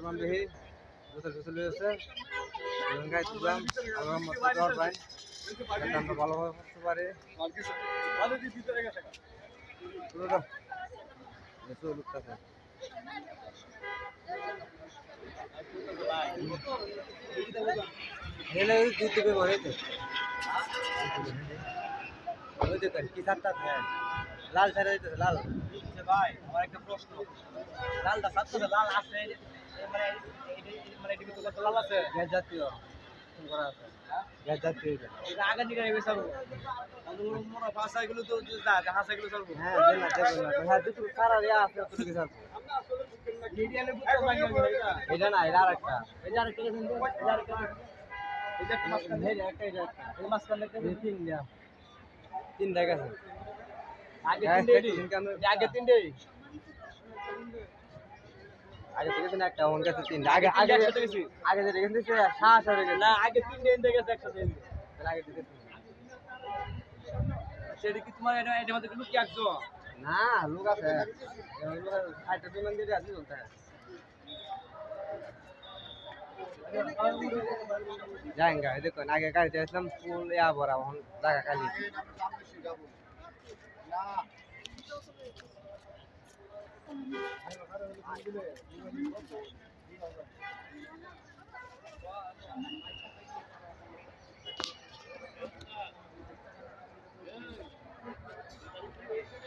সালমান বেহি গোসল গোসল হয়েছে গায়ে দিলাম আল্লাহর মতো জ্বর পাই দামটা ভালোভাবে করতে পারে দুধ দেবে মনে তো ওই দেখেন কি সাতটা লাল ছাড়া দিতেছে লাল ভাই আমার একটা প্রশ্ন লালটা সাতটা লাল আছে মানে মানে এটি কত লাল আছে গ্যাস জাতীয় করা আছে গ্যাস জাতীয় এটা আগে দিকে নেবে সব আমরা মোরা ভাষাগুলো তো যা ভাষাগুলো সব হ্যাঁ দেনা দেবো না হ্যাঁ দুটো সারা ইয়া আছে তো কি স্যার মিডিয়ালে বুঝতে পারলাম এটা এটা না এটা আরেকটা এটা আরেকটা কিন্তু এটা আরেকটা এটা একটা মাছ কানে একটা এটা এই মাছ কানে তিন দিয়া তিন টাকা আছে আগে তিনটে আগে তিনটে আগে থেকে তো একটা ওর কাছে তিন আগে আগে একসাথে গেছি আগে যে রেখে দিয়েছে শ্বাস হয়ে গেছে না আগে তিনটে এনে গেছে একসাথে তাহলে আগে দিতে সেটা কি তোমার এটা মধ্যে লুক কি আঁকছো না লোক আছে সাইডটা পেমেন্ট দিয়ে আছে বলতে जाएंगे देखो आगे गाड़ी एकदम फुल या भरा हम जगह खाली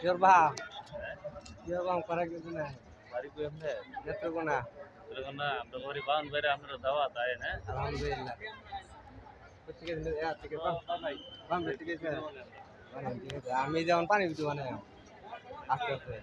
योर बा करा के ना बारी को हमने नेत्र को ना तेरे ना हम तो गरीब बांध बेरे हमने दावत आए ना alhamdulillah ঠিক আছে ya ঠিক আছে বাম ঠিক আছে আমি যেমন পানি দিতে মানে আস্তে আস্তে